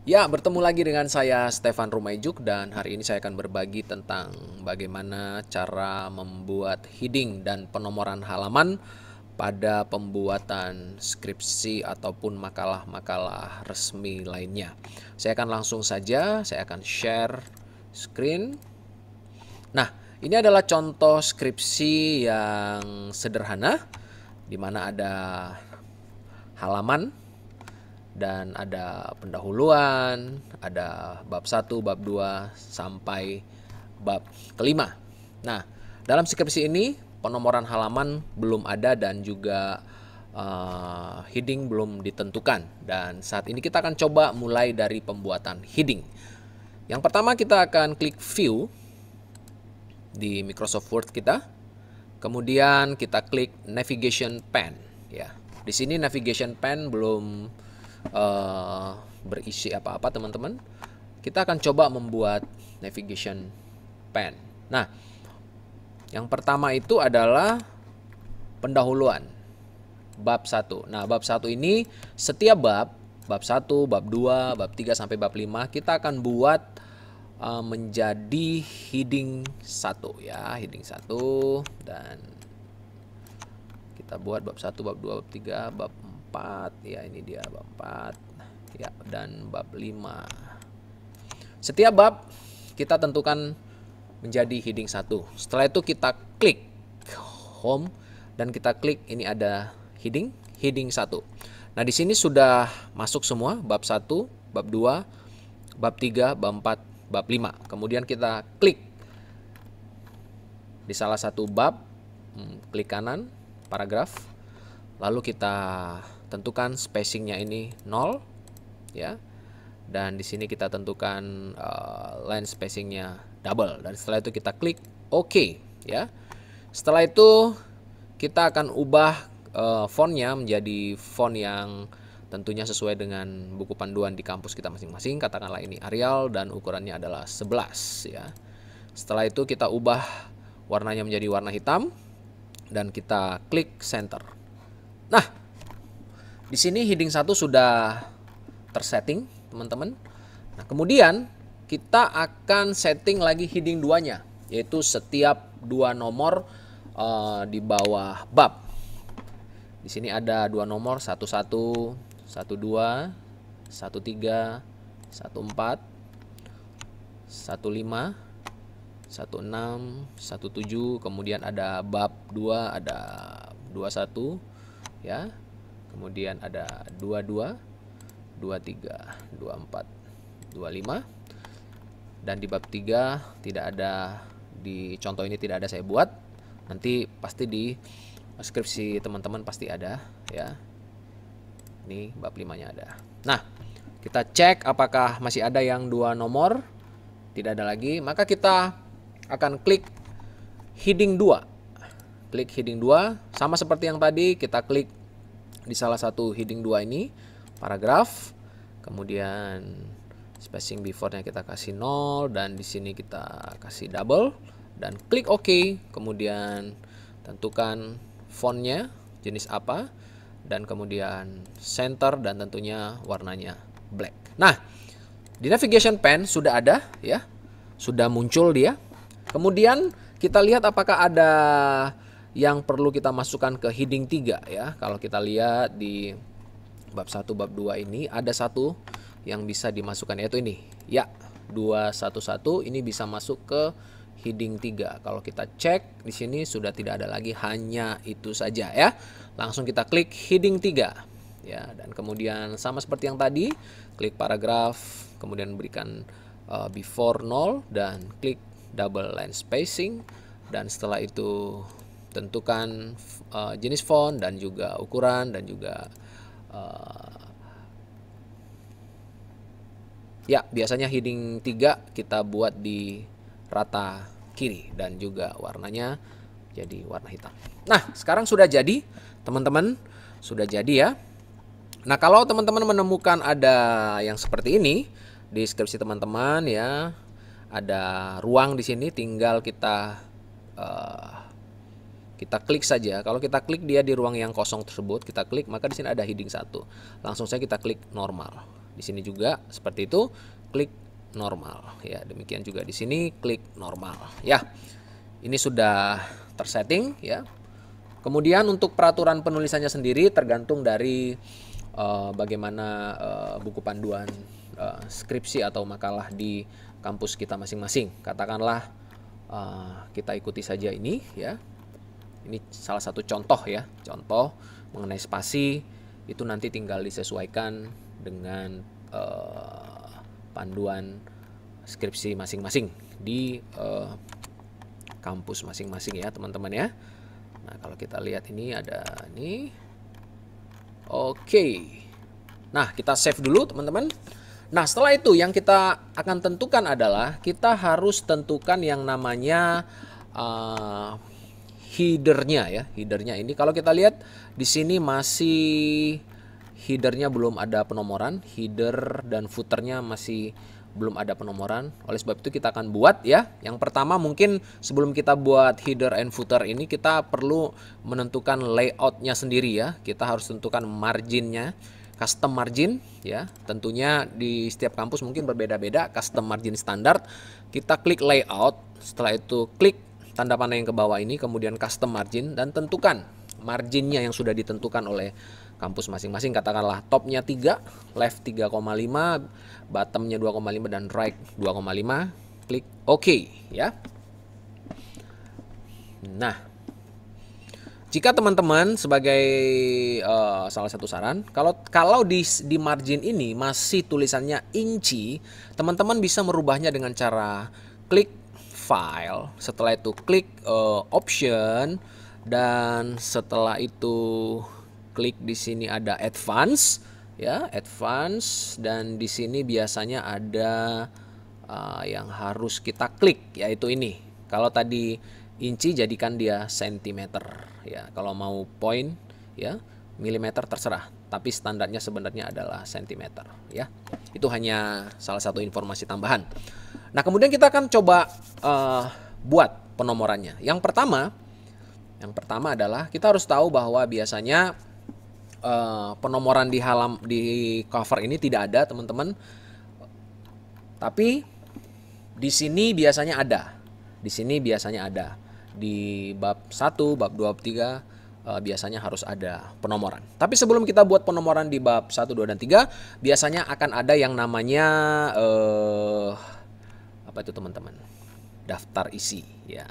Ya, bertemu lagi dengan saya Stefan Rumaijuk dan hari ini saya akan berbagi tentang bagaimana cara membuat heading dan penomoran halaman pada pembuatan skripsi ataupun makalah-makalah resmi lainnya. Saya akan langsung saja, saya akan share screen. Nah, ini adalah contoh skripsi yang sederhana di mana ada halaman dan ada pendahuluan, ada bab 1, bab 2 sampai bab kelima. Nah, dalam skripsi ini penomoran halaman belum ada dan juga heading belum ditentukan. Dan saat ini kita akan coba mulai dari pembuatan heading. Yang pertama kita akan klik view di Microsoft Word kita. Kemudian kita klik navigation pane ya. Di sini navigation pane belum berisi apa-apa teman-teman. Kita akan coba membuat navigation pane. Nah, yang pertama itu adalah pendahuluan bab 1. Nah, bab 1 ini setiap bab 1, bab 2, bab 3 sampai bab 5 kita akan buat menjadi heading 1 ya, heading 1 dan kita buat bab 1, bab 2, bab 3, bab 4 ya, ini dia bab 4 ya, dan bab 5. Setiap bab kita tentukan menjadi heading 1. Setelah itu kita klik home dan kita klik ini ada heading 1. Nah, di sini sudah masuk semua bab 1, bab 2, bab 3, bab 4, bab 5. Kemudian kita klik di salah satu bab, klik kanan, paragraf. Lalu kita tentukan spacingnya ini 0 ya. Dan di sini kita tentukan line spacingnya double dan setelah itu kita klik OK ya. Setelah itu kita akan ubah fontnya menjadi font yang tentunya sesuai dengan buku panduan di kampus kita masing-masing. Katakanlah ini Arial dan ukurannya adalah 11 ya. Setelah itu kita ubah warnanya menjadi warna hitam dan kita klik center. Nah, di sini heading 1 sudah tersetting, teman-teman. Nah, kemudian kita akan setting lagi heading 2-nya, yaitu setiap 2 nomor di bawah bab. Di sini ada 2 nomor, 11, 12, 13, 14, 15, 16, 17, kemudian ada bab 2, ada 21 ya. Kemudian ada 22, 23, 24, 25. Dan di bab 3 tidak ada, di contoh ini tidak ada saya buat. Nanti pasti di skripsi teman-teman pasti ada ya. Ini bab 5-nya ada. Nah, kita cek apakah masih ada yang 2 nomor. Tidak ada lagi, maka kita akan klik heading 2. Klik heading 2, sama seperti yang tadi, kita klik di salah satu heading 2 ini, paragraf. Kemudian spacing before-nya kita kasih 0 dan di sini kita kasih double dan klik OK. Kemudian tentukan fontnya jenis apa dan kemudian center dan tentunya warnanya black. Nah, di navigation pane sudah ada ya. Sudah muncul dia. Kemudian kita lihat apakah ada yang perlu kita masukkan ke heading 3 ya. Kalau kita lihat di bab 1, bab 2 ini ada satu yang bisa dimasukkan, yaitu ini ya, 211 ini bisa masuk ke heading 3. Kalau kita cek di sini sudah tidak ada lagi, hanya itu saja ya. Langsung kita klik heading 3 ya, dan kemudian sama seperti yang tadi, klik paragraf, kemudian berikan before 0 dan klik double line spacing, dan setelah itu tentukan jenis font dan juga ukuran dan juga ya, biasanya heading 3 kita buat di rata kiri dan juga warnanya jadi warna hitam. Nah, sekarang sudah jadi teman-teman, sudah jadi ya. Nah, kalau teman-teman menemukan ada yang seperti ini di skripsi teman-teman ya, ada ruang di sini, tinggal kita klik saja. Kalau kita klik dia di ruang yang kosong tersebut, kita klik, maka di sini ada heading 1. Langsung saja kita klik normal Di sini juga seperti itu, klik normal ya. Demikian juga di sini klik normal ya. Ini sudah tersetting ya. Kemudian untuk peraturan penulisannya sendiri tergantung dari bagaimana buku panduan skripsi atau makalah di kampus kita masing-masing. Katakanlah kita ikuti saja ini ya. Ini salah satu contoh ya, contoh mengenai spasi itu nanti tinggal disesuaikan dengan panduan skripsi masing-masing di kampus masing-masing ya teman-teman ya. Nah kalau kita lihat ini ada ini, oke. Nah kita save dulu teman-teman. Nah setelah itu yang kita akan tentukan adalah kita harus tentukan yang namanya headernya ya. Headernya ini kalau kita lihat di sini masih headernya belum ada penomoran, header dan footernya masih belum ada penomoran. Oleh sebab itu kita akan buat ya. Yang pertama mungkin sebelum kita buat header and footer ini kita perlu menentukan layoutnya sendiri ya. Kita harus tentukan marginnya, custom margin ya. Tentunya di setiap kampus mungkin berbeda-beda custom margin standar. Kita klik layout, setelah itu klik tanda panah yang ke bawah ini, kemudian custom margin dan tentukan marginnya yang sudah ditentukan oleh kampus masing-masing. Katakanlah topnya 3, left 3,5, bottomnya 2,5 dan right 2,5. Klik OK ya. Nah, jika teman-teman sebagai salah satu saran, kalau di margin ini masih tulisannya inci, teman-teman bisa merubahnya dengan cara klik file, setelah itu klik option, dan setelah itu klik di sini ada advance ya, advance, dan di sini biasanya ada yang harus kita klik yaitu ini. Kalau tadi inci jadikan dia sentimeter ya, kalau mau point ya milimeter terserah, tapi standarnya sebenarnya adalah sentimeter ya. Itu hanya salah satu informasi tambahan. Nah kemudian kita akan coba buat penomorannya. Yang pertama adalah kita harus tahu bahwa biasanya penomoran di cover ini tidak ada teman-teman, tapi di sini biasanya ada. Di sini biasanya ada. Di bab 1, bab 2, bab 3 biasanya harus ada penomoran. Tapi sebelum kita buat penomoran di bab 1, 2, dan 3, biasanya akan ada yang namanya apa itu teman-teman? Daftar isi ya.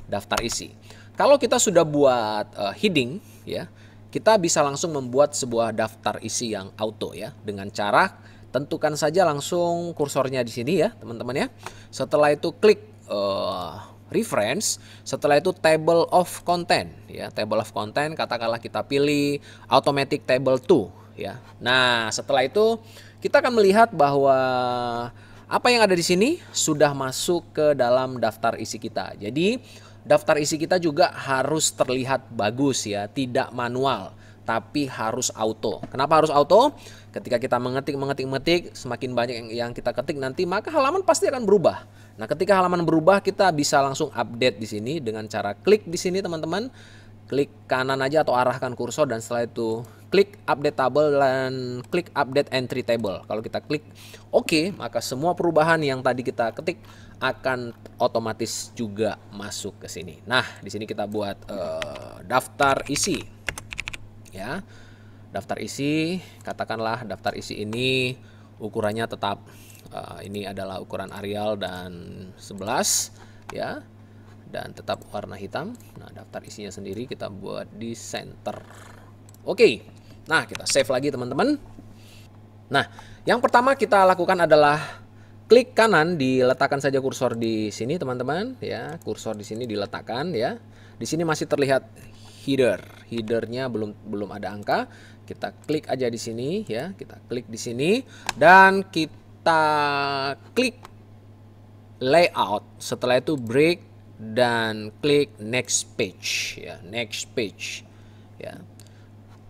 Daftar isi. Kalau kita sudah buat heading ya, kita bisa langsung membuat sebuah daftar isi yang auto ya, dengan cara tentukan saja langsung kursornya di sini ya, teman-teman ya. Setelah itu klik reference, setelah itu table of content ya, table of content, katakanlah kita pilih automatic table 2 ya. Nah, setelah itu kita akan melihat bahwa apa yang ada di sini sudah masuk ke dalam daftar isi kita. Jadi daftar isi kita juga harus terlihat bagus ya, tidak manual, tapi harus auto. Kenapa harus auto? Ketika kita mengetik, semakin banyak yang kita ketik nanti, maka halaman pasti akan berubah. Nah, ketika halaman berubah, kita bisa langsung update di sini dengan cara klik di sini, teman-teman. Klik kanan aja atau arahkan kursor, dan setelah itu klik update table dan klik update entry table. Kalau kita klik OK, maka semua perubahan yang tadi kita ketik akan otomatis juga masuk ke sini. Nah, di sini kita buat daftar isi ya. Daftar isi, katakanlah daftar isi ini ukurannya tetap ini adalah ukuran Arial dan 11 ya, dan tetap warna hitam. Nah, daftar isinya sendiri kita buat di center. Oke. Nah, kita save lagi teman-teman. Nah, yang pertama kita lakukan adalah klik kanan, diletakkan saja kursor di sini teman-teman ya. Kursor di sini diletakkan ya. Di sini masih terlihat header. Headernya belum ada angka. Kita klik aja di sini ya. Kita klik di sini dan kita klik layout. Setelah itu break dan klik next page ya, next page ya.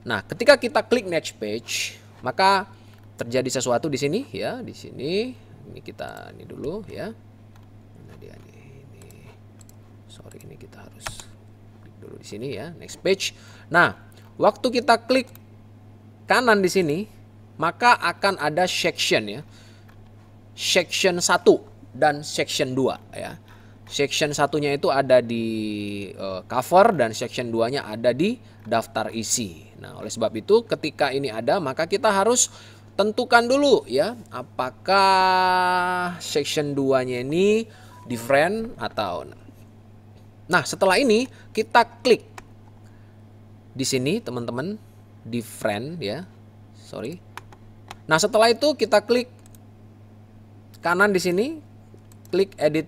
Nah, ketika kita klik next page, maka terjadi sesuatu di sini ya, di sini. Ini kita ini dulu ya. Nah, dia ini. Sorry, ini kita harus klik dulu di sini ya, next page. Nah, waktu kita klik kanan di sini, maka akan ada section ya. Section 1 dan section 2 ya. Section satunya itu ada di cover dan section 2-nya ada di daftar isi. Nah, oleh sebab itu ketika ini ada maka kita harus tentukan dulu ya apakah section 2-nya ini different atau. Nah, setelah ini kita klik di sini teman-teman, different ya. Sorry. Nah, setelah itu kita klik kanan di sini, klik edit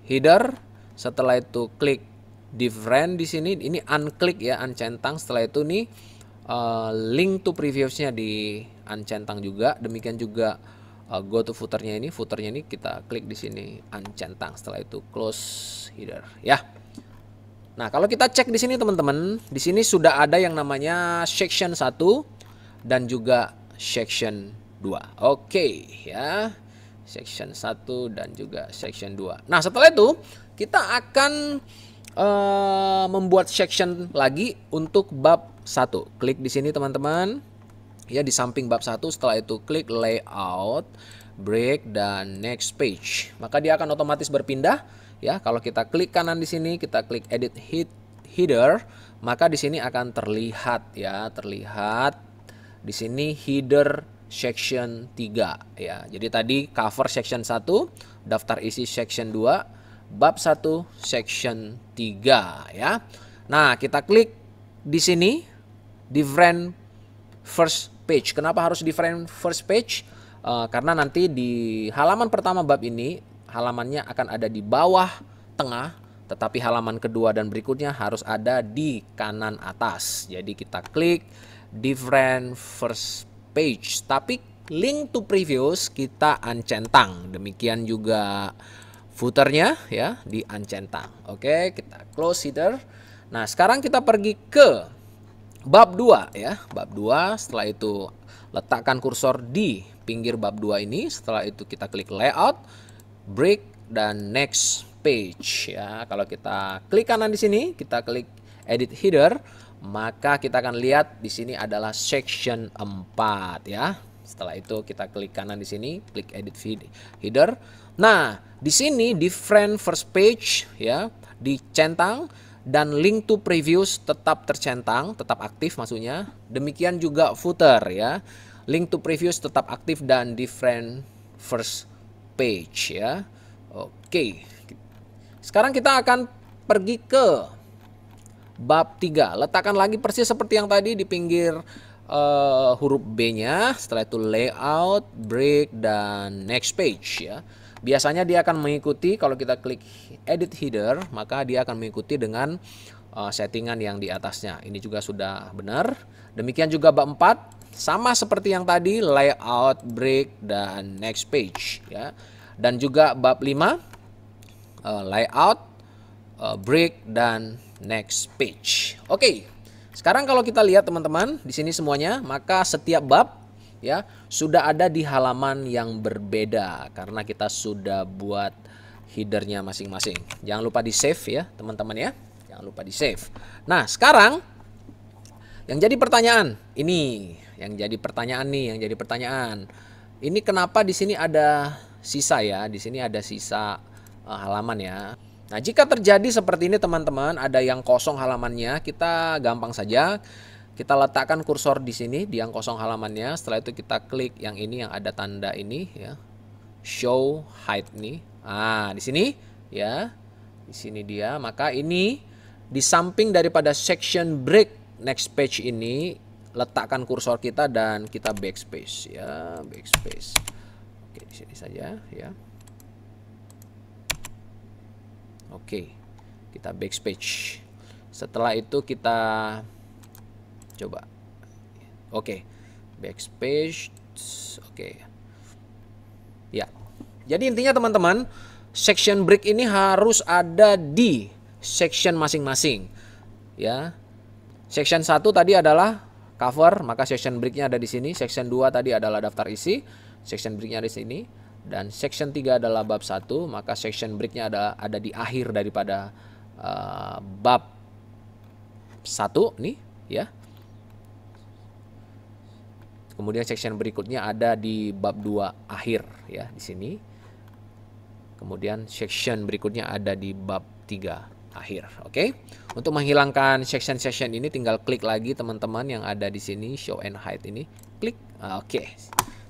header, setelah itu klik different di sini, ini unclick ya, uncentang. Setelah itu nih link to previews-nya di uncentang juga. Demikian juga go to footer-nya ini kita klik di sini uncentang. Setelah itu close header ya. Nah, kalau kita cek di sini teman-teman, di sini sudah ada yang namanya section 1 dan juga section 2. Oke ya. Section 1 dan juga section 2. Nah, setelah itu kita akan membuat section lagi untuk bab 1. Klik di sini teman-teman. Ya, di samping bab 1, setelah itu klik layout, break dan next page. Maka dia akan otomatis berpindah ya. Kalau kita klik kanan di sini, kita klik edit header, maka di sini akan terlihat ya, terlihat di sini header section 3 ya. Jadi tadi cover section 1, daftar isi section 2, bab 1 section 3 ya. Nah, kita klik di sini different first page. Kenapa harus different first page? Karena nanti di halaman pertama bab ini halamannya akan ada di bawah tengah, tetapi halaman kedua dan berikutnya harus ada di kanan atas. Jadi kita klik different first page, tapi link to previous kita uncentang. Demikian juga footernya ya, di uncentang. Oke, kita close header. Nah, sekarang kita pergi ke bab 2 ya. Bab 2, setelah itu letakkan kursor di pinggir bab 2 ini. Setelah itu kita klik layout, break dan next page ya. Kalau kita klik kanan di sini, kita klik edit header, maka kita akan lihat di sini adalah section 4 ya. Setelah itu kita klik kanan di sini, klik edit header. Nah, di sini different first page ya, dicentang dan link to previews tetap tercentang, tetap aktif maksudnya. Demikian juga footer ya. Link to previews tetap aktif dan different first page ya. Oke. Sekarang kita akan pergi ke bab 3, letakkan lagi persis seperti yang tadi di pinggir huruf B-nya. Setelah itu layout, break dan next page ya. Biasanya dia akan mengikuti, kalau kita klik edit header, maka dia akan mengikuti dengan settingan yang di atasnya. Ini juga sudah benar. Demikian juga bab 4, sama seperti yang tadi, layout, break dan next page ya. Dan juga bab 5, layout, break dan next page. Oke. Sekarang kalau kita lihat teman-teman di sini semuanya, maka setiap bab ya sudah ada di halaman yang berbeda karena kita sudah buat headernya masing-masing. Jangan lupa di save ya teman-teman ya. Jangan lupa di save. Nah, sekarang yang jadi pertanyaan ini, yang jadi pertanyaan. Ini kenapa di sini ada sisa ya? Di sini ada sisa halaman ya. Nah, jika terjadi seperti ini teman-teman, ada yang kosong halamannya, kita gampang saja. Kita letakkan kursor di sini, di yang kosong halamannya. Setelah itu kita klik yang ini, yang ada tanda ini ya. Show hide nih. Di sini ya. Di sini dia. Maka ini di samping daripada section break next page ini, letakkan kursor kita dan kita backspace ya, backspace. Oke, di sini saja ya. Oke, kita backspace. Setelah itu kita coba. Oke, backspace. Oke. Ya. Jadi intinya teman-teman, section break ini harus ada di section masing-masing. Ya. Section 1 tadi adalah cover, maka section breaknya ada di sini. Section 2 tadi adalah daftar isi. Section breaknya ada di sini. Dan section 3 adalah bab 1, maka section breaknya ada di akhir daripada bab 1 nih ya. Kemudian section berikutnya ada di bab 2 akhir ya di sini. Kemudian section berikutnya ada di bab 3 akhir. Oke. Untuk menghilangkan section-section ini tinggal klik lagi teman-teman yang ada di sini show and hide ini. Klik. Oke.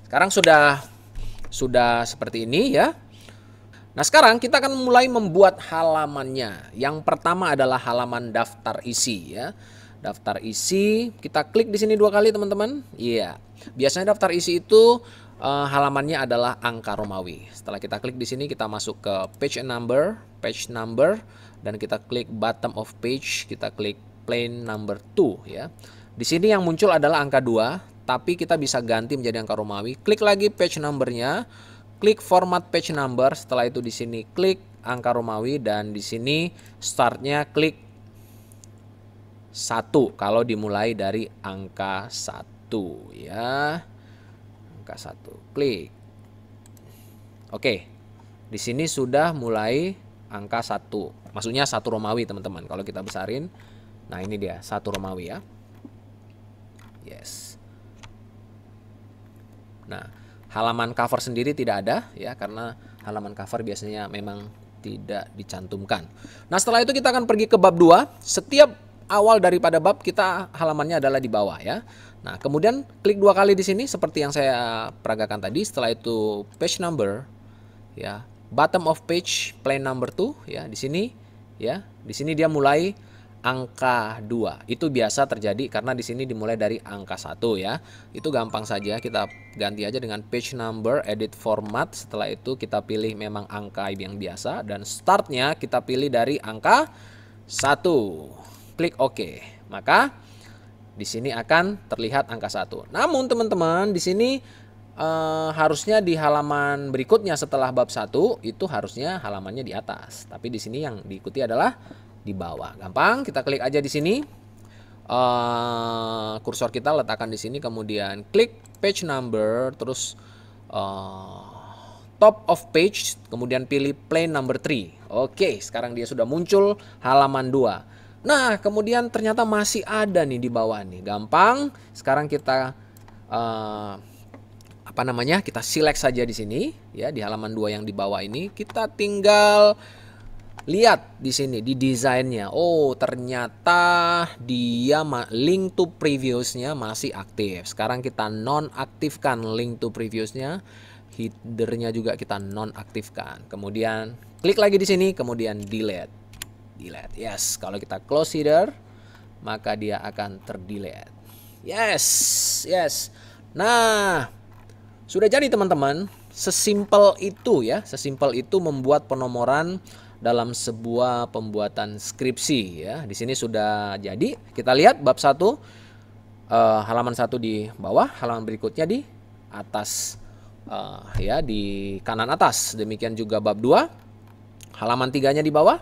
Sekarang sudah seperti ini ya. Nah, sekarang kita akan mulai membuat halamannya. Yang pertama adalah halaman daftar isi ya. Daftar isi, kita klik di sini 2 kali teman-teman. Iya. Biasanya daftar isi itu halamannya adalah angka Romawi. Setelah kita klik di sini, kita masuk ke page number, dan kita klik bottom of page, kita klik plain number 2 ya. Di sini yang muncul adalah angka 2, tapi kita bisa ganti menjadi angka Romawi. Klik lagi page numbernya, klik format page number. Setelah itu di sini klik angka Romawi, dan di sini startnya klik 1 kalau dimulai dari angka 1 ya. Angka 1 klik. Oke. Di sini sudah mulai angka 1. Maksudnya 1 Romawi teman-teman. Kalau kita besarin, nah ini dia 1 Romawi ya. Yes. Nah, halaman cover sendiri tidak ada ya, karena halaman cover biasanya memang tidak dicantumkan. Nah, setelah itu kita akan pergi ke bab 2. Setiap awal daripada bab kita halamannya adalah di bawah ya. Nah, kemudian klik 2 kali di sini seperti yang saya peragakan tadi. Setelah itu page number ya, bottom of page plain number 2 ya, di sini ya. Di sini dia mulai angka 2. Itu biasa terjadi karena di sini dimulai dari angka 1 ya. Itu gampang saja, kita ganti aja dengan page number, edit format. Setelah itu kita pilih memang angka yang biasa, dan startnya kita pilih dari angka 1. Klik OK. Maka di sini akan terlihat angka 1. Namun teman-teman, di sini harusnya di halaman berikutnya setelah bab 1 itu harusnya halamannya di atas. Tapi di sini yang diikuti adalah di bawah. Gampang, kita klik aja di sini. Kursor kita letakkan di sini, kemudian klik page number, terus top of page, kemudian pilih plain number 3. Oke, sekarang dia sudah muncul halaman 2. Nah, kemudian ternyata masih ada nih di bawah nih. Gampang. Sekarang kita kita select saja di sini ya, di halaman 2 yang di bawah ini. Kita tinggal lihat di sini di desainnya. Oh, ternyata dia link to previousnya masih aktif. Sekarang kita nonaktifkan link to previousnya. Headernya juga kita nonaktifkan. Kemudian klik lagi di sini, kemudian delete. Yes, kalau kita close header maka dia akan terdelete. Yes. Nah, sudah jadi teman-teman. Sesimpel itu ya, sesimpel itu membuat penomoran dalam sebuah pembuatan skripsi ya. Di sini sudah jadi. Kita lihat bab 1 halaman 1 di bawah, halaman berikutnya di atas ya, di kanan atas. Demikian juga bab 2 halaman 3-nya di bawah,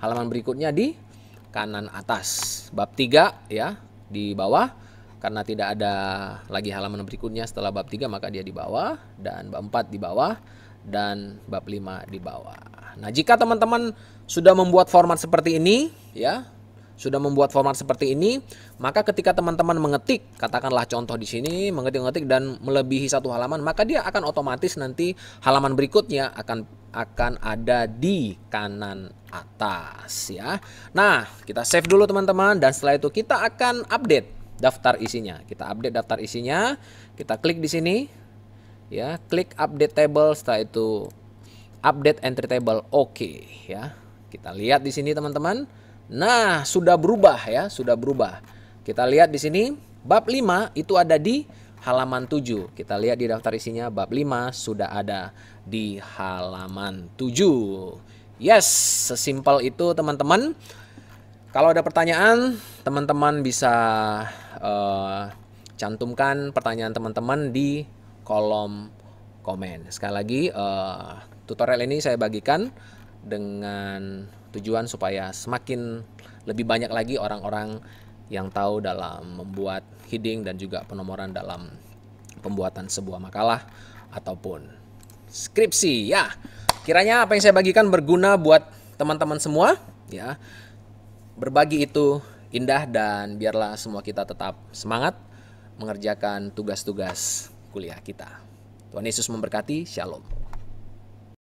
halaman berikutnya di kanan atas. Bab 3 ya di bawah, karena tidak ada lagi halaman berikutnya setelah bab 3 maka dia di bawah, dan bab 4 di bawah, dan bab 5 di bawah. Nah, jika teman-teman sudah membuat format seperti ini ya, maka ketika teman-teman mengetik, katakanlah contoh di sini, mengetik dan melebihi 1 halaman, maka dia akan otomatis nanti halaman berikutnya akan ada di kanan atas ya. Nah, kita save dulu teman-teman, dan setelah itu kita akan update daftar isinya. Kita update daftar isinya, kita klik di sini ya, klik update table, setelah itu update entry table. Oke ya. Kita lihat di sini teman-teman. Nah, sudah berubah ya, sudah berubah. Kita lihat di sini bab 5 itu ada di halaman 7. Kita lihat di daftar isinya, bab 5 sudah ada di halaman 7. Yes, sesimpel itu teman-teman. Kalau ada pertanyaan, teman-teman bisa cantumkan pertanyaan teman-teman di kolom komen. Sekali lagi, tutorial ini saya bagikan dengan tujuan supaya semakin lebih banyak lagi orang-orang yang tahu dalam membuat heading dan juga penomoran dalam pembuatan sebuah makalah ataupun skripsi ya. Kiranya apa yang saya bagikan berguna buat teman-teman semua ya. Berbagi itu indah, dan biarlah semua kita tetap semangat mengerjakan tugas-tugas kuliah kita. Tuhan Yesus memberkati. Shalom.